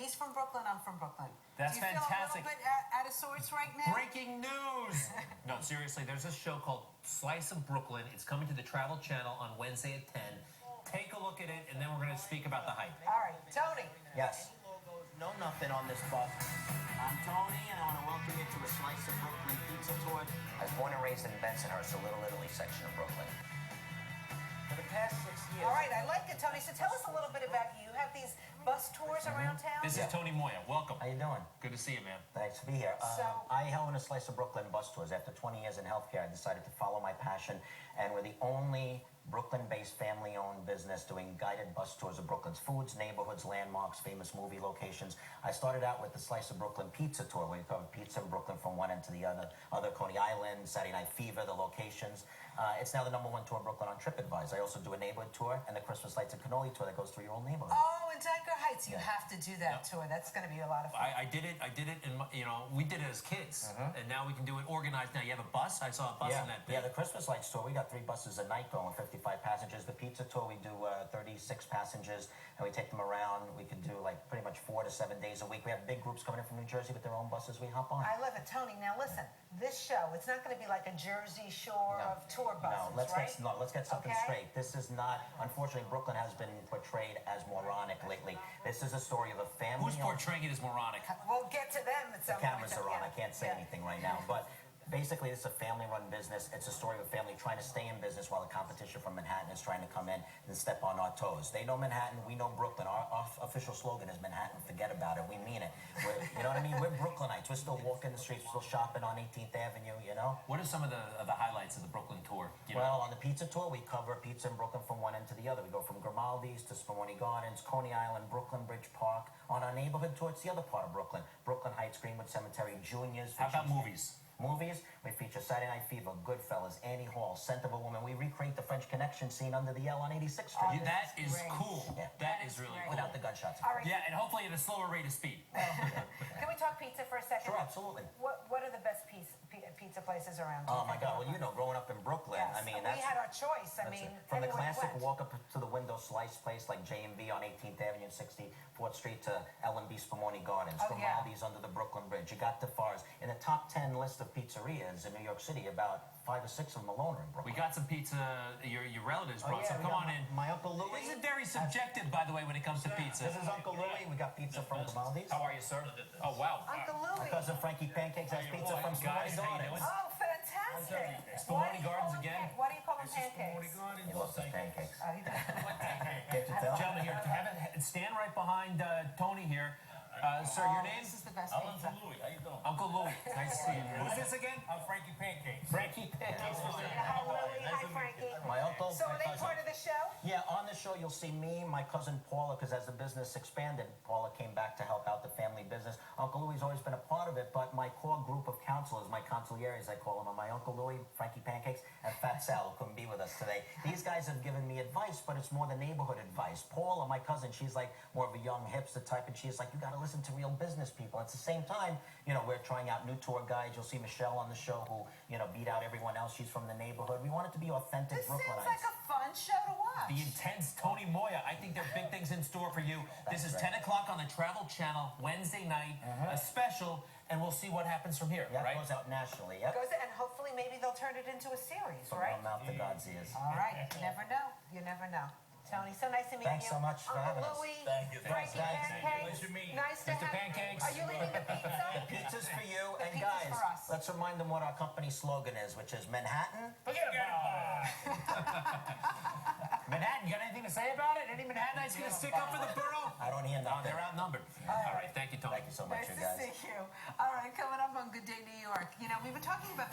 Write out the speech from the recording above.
He's from Brooklyn, I'm from Brooklyn. That's Do you fantastic. feel a little bit out of sorts right now? Breaking news! No, seriously, there's a show called Slice of Brooklyn. It's coming to the Travel Channel on Wednesday at 10. Take a look at it, and then we're going to speak about the hype. All right, Tony. Yes. No nothing on this bus. I'm Tony, and I want to welcome you to a Slice of Brooklyn pizza tour. I was born and raised in Bensonhurst, a Little Italy section of Brooklyn. For the past 6 years. All right, I like it, Tony. So tell us a little bit about you. You have these bus tours around town? This is Tony Moya. Welcome. How you doing? Good to see you, man. Thanks to be here. I own a Slice of Brooklyn bus tours. After 20 years in healthcare, I decided to follow my passion, and we're the only Brooklyn-based family-owned business doing guided bus tours of Brooklyn's foods, neighborhoods, landmarks, famous movie locations. I started out with the Slice of Brooklyn pizza tour, where we cover pizza in Brooklyn from one end to the other Coney Island, Saturday Night Fever, the locations. It's now the #1 tour in Brooklyn on TripAdvisor. I also do a neighborhood tour and the Christmas Lights and Cannoli tour that goes through your old neighborhood. Oh, in Tiger Heights, you have to do that tour. That's going to be a lot of fun. I did it, and we did it as kids, and now we can do it organized. Now you have a bus. I saw a bus in that thing. Yeah, the Christmas Lights tour, we got 3 buses a night going, 55 passengers. The pizza tour, we do 36 passengers, and we take them around. We can do like pretty much 4 to 7 days a week. We have big groups coming in from New Jersey with their own buses. We hop on. I love it, Tony. Now listen, this show, it's not going to be like a Jersey Shore of tour buses, let's get something straight. This is not, unfortunately, Brooklyn has been portrayed as moronic lately. This is a story of a family. Who's portraying it as moronic? We'll get to them at some The cameras are on. I can't say anything right now, but basically, it's a family-run business. It's a story of a family trying to stay in business while the competition from Manhattan is trying to come in and step on our toes. They know Manhattan. We know Brooklyn. Our official slogan is Manhattan, forget about it. We mean it. You know what I mean? We're Brooklynites. We're still walking the streets. We're still shopping on 18th Avenue, you know? What are some of the highlights of the Brooklyn tour? Well, on the pizza tour, we cover pizza in Brooklyn from one end to the other. We go from Grimaldi's to Spumoni Gardens, Coney Island, Brooklyn Bridge Park. On our neighborhood tour, it's the other part of Brooklyn. Brooklyn Heights, Greenwood Cemetery, Juniors. How about movies? Movies, we feature Saturday Night Fever, Goodfellas, Annie Hall, Scent of a Woman. We recreate the French Connection scene under the L on 86th Street. That is great. Cool. Yeah. That is really cool. Without the gunshots. All right. Yeah, and hopefully at a slower rate of speed. Can we talk pizza for a second? Sure, absolutely. What are the best pizza places around? Oh my God! Well, you know, growing up in Brooklyn, Yes. I mean, we had our choice. I mean, from the everyone classic went. walk up to the window slice place like J&B on 18th Avenue and 64th Street to L&B Spumoni Gardens, Grimaldi's under the Brooklyn Bridge. You got DeFars. In the top 10 list of pizzerias in New York City, about 5 or 6 of them alone are in Brooklyn. We got some pizza. Your relatives brought some. Come on in. My Uncle Louie. This is very subjective, by the way, when it comes to pizza. This is Uncle Louie. We got pizza from Grimaldi's. How are you, sir? Oh, wow. Uncle My Louie. cousin Frankie Pancakes has pizza from Spumoni Guys, how you Gardens. doing? Oh, fantastic. Spumoni Gardens again? Why do you call them pancakes? He loves his pancakes. Oh, he does. Can't you tell? Gentlemen here, stand right behind Tony here. Sir, your name? This is the best I'm pizza. Uncle Louie. How you doing? Uncle Louie. Nice to see you. Who's this again? I'm Frankie Pancakes. Frankie Pancakes. Hi, Louie. Hi, Frankie. My uncle. So are they part of the show? Yeah, on the show you'll see me, my cousin Paula, because as the business expanded, Paula came back to help out the family business. Uncle Louie's always been a part of it, but my core group of counselors, my consiglieres, I call them, are my Uncle Louie, Frankie Pancakes, and Fat Sal, who couldn't be with us today. These guys have given me advice, but it's more the neighborhood advice. Paula, my cousin, she's like more of a young hipster type, and she's like, you got to listen to real business people. At the same time, you know, we're trying out new tour guides. You'll see Michelle on the show who, you know, beat out everyone else. She's from the neighborhood. We want it to be authentic This Brooklynites. seems like a fun show to watch. The intense Tony Moya. I think there are big things in store for you. This is 10 o'clock on the Travel Channel, Wednesday night, a special, and we'll see what happens from here, Yeah, right? it goes out nationally, yep. And hopefully maybe they'll turn it into a series, From right? our mouth to God's ears. All right. You never know. You never know. Tony, so nice to meet Thanks you. so much for having us. Uncle Louie, Thank you. Frankie Thanks. Pancakes. Nice to meet you. Nice to Mr. have Pancakes. Are you leading the pizza? Pizza's for you, and pizza's guys, for us. let's remind them what our company slogan is, which is Manhattan. Forget about it. Manhattan, you got anything to say about it? Any Manhattanites going to stick up for the borough? I don't hear nothing. They're outnumbered. All right, thank you, Tony. Thank you so much, Nice you to guys. see you. All right, coming up on Good Day New York. You know, we were talking about this.